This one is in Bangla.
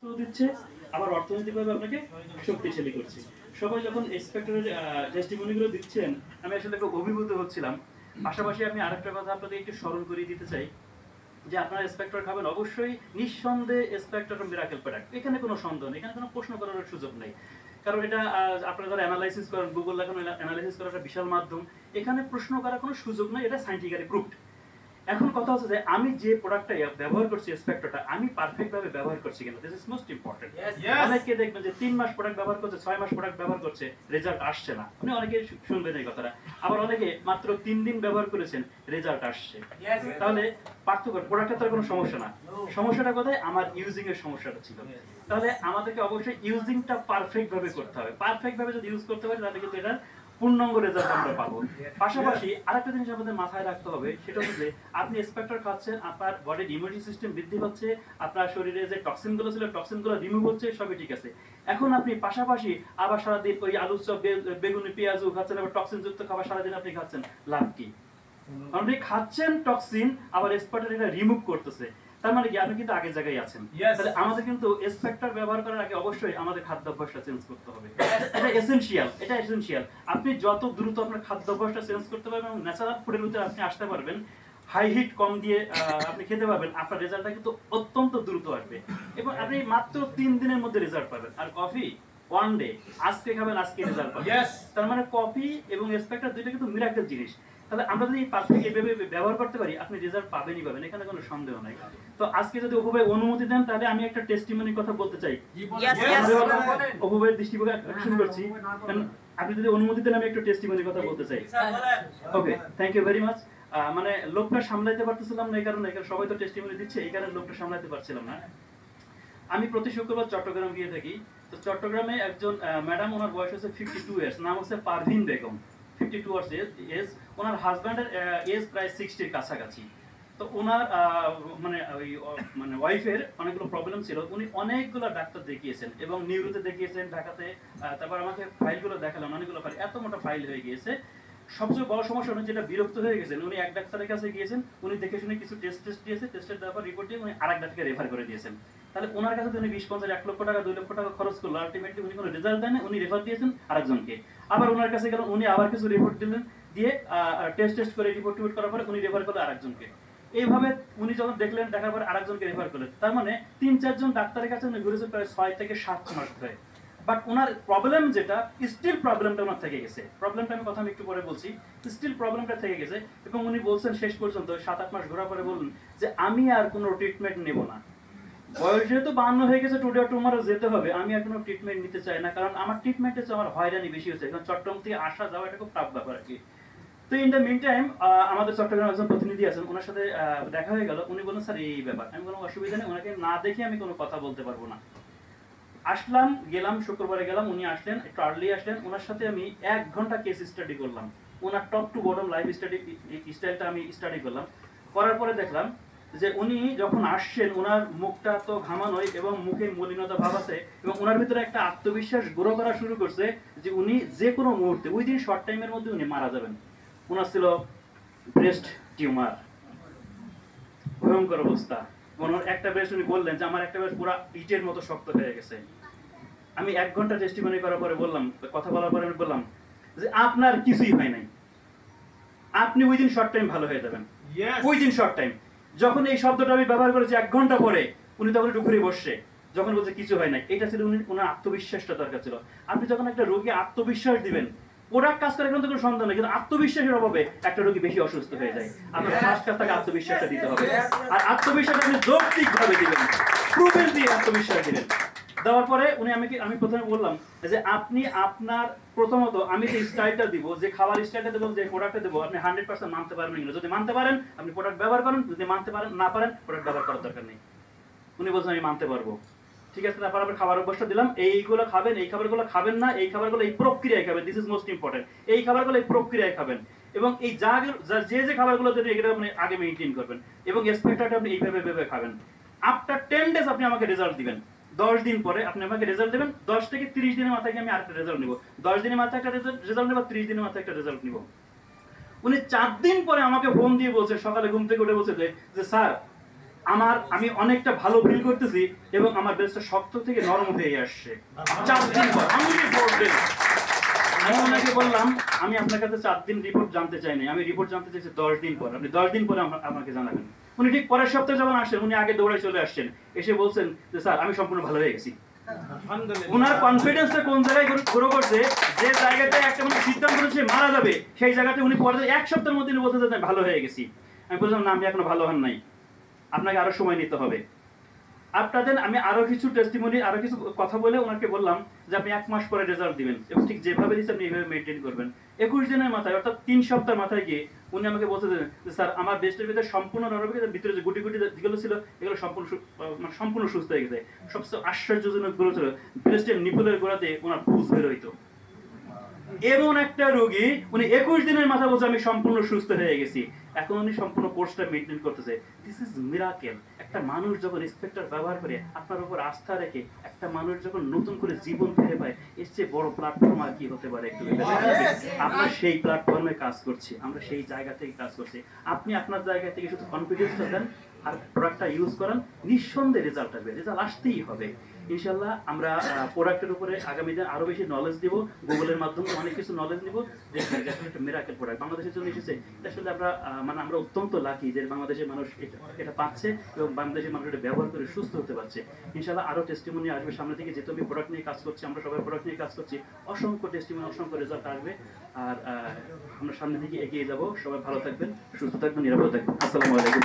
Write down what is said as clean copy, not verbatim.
দিচ্ছে, আবার অর্থনৈতিকভাবে আপনাকে শক্তিশালী করছে। সবাই যখন ইন্সপেক্টরের টেস্টিমনিগুলো দিচ্ছেন, আমি আসলে খুব অভিভূত হচ্ছিলাম। পাশাপাশি আমি আরেকটা কথা আপনাদের একটু স্মরণ করিয়ে দিতে চাই যে আপনারা ইন্সপেক্টর খাবেন, অবশ্যই নিঃসন্দেহে ইন্সপেক্টর মিরাকেল প্রোডাক্ট, এখানে কোনো সন্দেহ নেই, এখানে কোনো প্রশ্ন করার সুযোগ নেই। কারণ এটা আপনারা যারা অ্যানালাইসিস করেন, গুগল এখন অ্যানালাইসিস করার একটা বিশাল মাধ্যম, এখানে প্রশ্ন করার কোনো সুযোগ নেই, এটা সায়েন্টিফিক্যালি প্রুভড। এখন কথা হচ্ছে যে আমি যে প্রোডাক্টটা ব্যবহার করছি, ইন্সপেক্টরটা, আমি পারফেক্ট ভাবে ব্যবহার করছি কিনা, দিস ইজ মোস্ট ইম্পর্টেন্ট। অনেকে দেখবেন যে 3 মাস প্রোডাক্ট ব্যবহার করছে, 6 মাস প্রোডাক্ট ব্যবহার করছে, রেজাল্ট আসছে না। আপনি অনেকে শুনবেন এই কথাটা। আবার অনেকে মাত্র 3 দিন ব্যবহার করেছেন, রেজাল্ট আসছে। তাহলে পার্থক্য, প্রোডাক্টের তো কোনো সমস্যা না, সমস্যাটা কোথায়? আমার ইউজিং এর সমস্যাটা ছিল। তাহলে আমাদেরকে অবশ্যই ইউজিংটা পারফেক্ট ভাবে করতে হবে। পারফেক্ট ভাবে যদি ইউজ করতে পারি, তাহলে কিন্তু এটা পূর্ণাঙ্গ রেজাল্ট আমরা পাবো। পাশাপাশি আরেকটা জিনিস আমাদের মাথায় রাখতে হবে, সেটা হচ্ছে আপনি স্পেক্টর খাচ্ছেন, আপনার বডির ইমিউনিটি সিস্টেম বৃদ্ধি পাচ্ছে, আপনার শরীরে যে টক্সিনগুলো ছিল টক্সিনগুলো রিমুভ হচ্ছে, সবই ঠিক আছে। এখন আপনি পাশাপাশি আবার সারাদিন ওই আলু চপ, বেগুনি, পেঁয়াজু খাচ্ছেন, আবার টক্সিন যুক্ত খাবার সারাদিন আপনি খাচ্ছেন, লাভ কি? আপনি খাচ্ছেন টক্সিন, আবার স্পেক্টর এটা রিমুভ করতেছে, তার মানে কি আপনি কিন্তু আগের জায়গায় আছেন। তাহলে আমাদের কিন্তু স্পেক্টর ব্যবহার করার আগে অবশ্যই আমাদের খাদ্যাভ্যাসটা চেঞ্জ করতে হবে। এটা এসেনশিয়াল, এটা এসেনশিয়াল। আপনি যত দ্রুত আপনার খাদ্যাভ্যাসটা চেঞ্জ করতে পারবেন এবং ন্যাচারাল ফুডের ভিতরে আপনি আসতে পারবেন, হাই হিট কম দিয়ে আপনি খেতে পারবেন, আপনার রেজাল্টটা কিন্তু অত্যন্ত দ্রুত আসবে এবং আপনি মাত্র 3 দিনের মধ্যে রেজাল্ট পাবেন। আর কফি ওয়ান ডে, আজকে খাবেন আজকে রেজাল্ট পাবেন। তার মানে কফি এবং স্পেক্টর দুইটা কিন্তু মিরাকেল জিনিস। তাহলে আমরা যদি পারফেক্ট এইভাবে ব্যবহার করতে পারি, আপনি রেজাল্ট পাবেনই পাবেন, এখানে কোনো সন্দেহ নাই। তো আজকে যদি অপু ভাই অনুমতি দেন, তাহলে আমি একটা টেস্টিমনির কথা বলতে চাই। অপু ভাইয়ের দৃষ্টিভঙ্গি আকর্ষণ করছি, আপনি যদি অনুমতি দেন আমি একটা টেস্টিমনির কথা বলতে চাই। ওকে, থ্যাংক ইউ ভেরি মাচ। মানে লোকটা সামলাইতে পারতেছিলাম না, এই কারণে সবাই তো টেস্টিমনি দিচ্ছে, এই কারণে লোকটা সামলাইতে পারছিলাম না। আমি প্রতি শুক্রবার চট্টগ্রাম গিয়ে থাকি। তো চট্টগ্রামে একজন ম্যাডাম, ওনার বয়স হচ্ছে 52 ইয়ার্স, নাম হচ্ছে পারভিন বেগম, 52 ইয়ার্স। ওনার হাজব্যান্ডের এজ প্রায় 60-র কাছাকাছি। তো ওনার মানে ওয়াইফের অনেকগুলো প্রবলেম ছিল, উনি অনেকগুলো ডাক্তার দেখিয়েছেন এবং নিউরোতে দেখিয়েছেন ঢাকাতে। তারপর আমাকে ফাইলগুলো দেখালাম, অনেকগুলো ফাইল, এত মোটা ফাইল হয়ে গিয়েছে। সবচেয়ে বড় সমস্যা উনি যেটা বিরক্ত হয়ে গেছেন, উনি এক ডাক্তারের কাছে গিয়েছেন, উনি দেখে শুনে কিছু টেস্ট দিয়েছে, টেস্টের দেওয়ার রিপোর্ট দিয়ে উনি আরেক ডাক্তারকে রেফার করে দিয়েছেন। তাহলে ওনার কাছে উনি 20-50, 1 লক্ষ টাকা, 2 লক্ষ টাকা খরচ করলো, আলটিমেটলি উনি কোনো রেজাল্ট দেন না, উনি রেফার দিয়েছেন আরেকজনকে। আবার ওনার কাছে গেলেন, উনি আবার কিছু রিপোর্ট দিলেন, দিয়ে টেস্ট করে রিপোর্ট করার পরে উনি রেফার করলেন আরেকজনকে। এইভাবে উনি যখন দেখলেন, দেখার পরে আরেকজনকে রেফার করলেন। তার মানে 3-4 জন ডাক্তারের কাছে উনি ঘুরেছেন প্রায় 6 থেকে 7 মাস ধরে। বাট ওনার প্রবলেম যেটা, স্টিল প্রবলেমটা ওনার থেকে গেছে। প্রবলেমটা আমি কথা আমি একটু পরে বলছি, স্টিল প্রবলেমটা থেকে গেছে। এবং উনি বলছেন শেষ পর্যন্ত 7-8 মাস ঘোরার পরে বললেন যে আমি আর কোনো ট্রিটমেন্ট নেব না, বয়স যেহেতু 52 হয়ে গেছে, টুডে টুমারো যেতে হবে, আমি আর কোনো ট্রিটমেন্ট নিতে চাই না, কারণ আমার ট্রিটমেন্টের চেয়ে আমার হয়রানি বেশি হচ্ছে, কারণ চট্টগ্রাম থেকে আসা যাওয়া এটা খুব টাফ ব্যাপার আর কি। তো ইন দ্য মিন টাইম আমাদের চট্টগ্রাম একজন প্রতিনিধি আছেন, ওনার সাথে দেখা হয়ে গেল। উনি বললেন স্যার এই ব্যাপার। আমি কোনো অসুবিধা নেই, ওনাকে না দেখে আমি কোনো কথা বলতে পারবো না। আসলাম, গেলাম, শুক্রবারে গেলাম, উনি আসলেন, একটু আর্লি আসলেন। ওনার সাথে আমি 1 ঘন্টা কেস স্টাডি করলাম, ওনার টপ টু বটম লাইফ স্টাইলটা আমি স্টাডি করলাম। করার পরে দেখলাম যে উনি যখন আসছেন, ওনার মুখটা তো ঘামানোই এবং মুখে মলিনতা ভাব আছে, এবং ওনার ভিতরে একটা আত্মবিশ্বাস গ্রো করা শুরু করছে যে উনি যে কোনো মুহূর্তে, উইদিন শর্ট টাইমের মধ্যে উনি মারা যাবেন। ওনার ছিল ব্রেস্ট টিউমার, ভয়ঙ্কর অবস্থা। ওনার একটা ব্রেস্ট, উনি বললেন যে আমার একটা ব্রেস্ট পুরো ইটের মতো শক্ত হয়ে গেছে। আমি 1 ঘন্টা টেস্টিমনি করার পরে বললাম, কথা বলার পরে আমি বললাম যে আপনার কিছুই হয় নাই, আপনি উইদিন শর্ট টাইম ভালো হয়ে যাবেন, উইদিন শর্ট টাইম। যখন এই শব্দটা আমি ব্যবহার করেছি 1 ঘন্টা পরে, উনি তখন একটু ঘুরে বসছে, যখন বলছে কিছু হয় নাই। এটা ছিল ওনার আত্মবিশ্বাসটা দরকার ছিল। আপনি যখন একটা রোগী আত্মবিশ্বাস দিবেন, প্রোডাক্ট কাজ করে কিন্তু কোনো সন্দেহ নেই, কিন্তু আত্মবিশ্বাসের অভাবে একটা রোগী বেশি অসুস্থ হয়ে যায়। আপনার ফার্স্ট কাজ তাকে আত্মবিশ্বাসটা দিতে হবে, আর আত্মবিশ্বাস আপনি যৌক্তিকভাবে দিবেন, প্রুফের দিয়ে আত্মবিশ্বাস দিবেন। দেওয়ার পরে আমি প্রথমে বললাম যে আপনি আপনার প্রথমত, আমি যে স্টাইলটা দিব, যে খাবার স্টাইলটা দেবো, যে প্রোডাক্টটা দেবো, আপনি 100% মানতে পারবেন কিনা। যদি মানতে পারেন আপনি প্রোডাক্ট ব্যবহার করেন, যদি মানতে পারেন না পারেন প্রোডাক্ট ব্যবহার করার দরকার নেই। উনি বলছেন আমি মানতে পারবো, ঠিক আছে। তারপর আমরা খাবার অভ্যাসটা দিলাম, এইগুলো খাবেন, এই খাবারগুলো খাবেন না, এই খাবারগুলো এই প্রক্রিয়ায় খাবেন, দিস ইজ মোস্ট ইম্পর্টেন্ট। এই খাবারগুলো এই প্রক্রিয়ায় খাবেন, এবং এই যে খাবারগুলো দেবেন এগুলো আপনি আগে মেইনটেইন করবেন, এবং স্পেক্টরটা আপনি এইভাবে খাবেন। আফটার 10 ডেজ আপনি আমাকে রেজাল্ট দিবেন, 10 দিন পরে আপনি আমাকে রেজাল্ট দেবেন। 10 থেকে 30 দিনের মাথায় আমি আরেকটা রেজাল্ট নিব, 10 দিনের মাথায় একটা রেজাল্ট নেব, 30 দিনের মাথায় একটা রেজাল্ট নিব। উনি 4 দিন পরে আমাকে ফোন দিয়ে বলছে, সকালে ঘুম থেকে উঠে বলছে যে স্যার আমি অনেকটা ভালো ফিল করতেছি এবং আমার বেসটা শক্ত থেকে নরম হয়ে আসছে 4 দিন পর। আমি ওনাকে বললাম আমি আপনার কাছে 4 দিন রিপোর্ট জানতে চাই না, আমি রিপোর্ট জানতে চাইছি 10 দিন পর। আপনি 10 দিন পরে আমাকে জানাবেন। উনি ঠিক পরের সপ্তাহে যখন আসেন, উনি আগে দৌড়ে চলে আসছেন, এসে বলছেন যে স্যার আমি সম্পূর্ণ ভালো হয়ে গেছি। ওনার কনফিডেন্সটা কোন জায়গায় গ্রো করছে, যে জায়গাতে একটা মানে সিদ্ধান্ত করেছে মারা যাবে, সেই জায়গাতে উনি পরে 1 সপ্তাহের মধ্যে বলতে যে ভালো হয়ে গেছি। আমি বললাম না, আমি এখনো ভালো হন নাই, আপনাকে আরো সময় নিতে হবে। আপনাদের আমি আরো কিছু টেস্টিমনি, আরো কিছু কথা বলে ওনাকে বললাম যে আপনি 1 মাস পরে রেজাল্ট দিবেন এবং ঠিক যেভাবে দিচ্ছেন আপনি এইভাবে মেনটেন করবেন। 21 দিনের মাথায় অর্থাৎ 3 সপ্তাহের মাথায় গিয়ে উনি আমাকে বলতে যে স্যার আমার বেস্টের ভিতরে সম্পূর্ণ নরবের ভিতরে যে গুটি গুটি যেগুলো ছিল এগুলো সম্পূর্ণ সুস্থ হয়ে গেছে। সবচেয়ে আশ্চর্যজনক গুলো ছিল ব্রেস্টের নিপুলের গোড়াতে ওনার পুজ বের হইতো। এমন একটা রোগী উনি 21 দিনের মাথা বলছে আমি সম্পূর্ণ সুস্থ হয়ে গেছি। এখন উনি সম্পূর্ণ কোর্সটা মেইনটেইন করতেছে। This is miracle. একটা মানুষ যখন ইন্সপেক্টর ব্যবহার করে, আপনার উপর আস্থা রেখে, একটা মানুষ যখন নতুন করে জীবন ফিরে পায়, এর চেয়ে বড় প্ল্যাটফর্ম আর কি হতে পারে? একটু আমরা সেই প্ল্যাটফর্মে কাজ করছি, আমরা সেই জায়গা থেকে কাজ করছি। আপনি আপনার জায়গা থেকে শুধু কনফিডেন্সটা দেন আর প্রোডাক্টটা ইউজ করেন, নিঃসন্দেহে রেজাল্ট আসবে, রেজাল্ট আসতেই হবে ইনশাল্লাহ। আমরা প্রোডাক্টের উপরে আগামী দিন আরো বেশি নলেজ দিব, গুগলের মাধ্যমে অনেক কিছু নলেজ নিব। একটা মিরাকেল প্রোডাক্ট বাংলাদেশের জন্য এসেছে, এটা আসলে আমরা অত্যন্ত লাকি যে বাংলাদেশের মানুষ এটা পাচ্ছে এবং বাংলাদেশের মানুষ এটা ব্যবহার করে সুস্থ হতে পারছে। ইনশাল্লাহ আরো টেস্টিমনি আসবে সামনে থেকে, যেহেতু আমি প্রোডাক্ট নিয়ে কাজ করছি, আমরা সবাই প্রোডাক্ট নিয়ে কাজ করছি, অসংখ্য টেস্টিমনি, অসংখ্য রেজাল্ট আসবে। আর আমরা সামনে দিকে এগিয়ে যাব। সবাই ভালো থাকবেন, সুস্থ থাকবেন, নিরাপদ থাকবেন। আসসালামু আলাইকুম।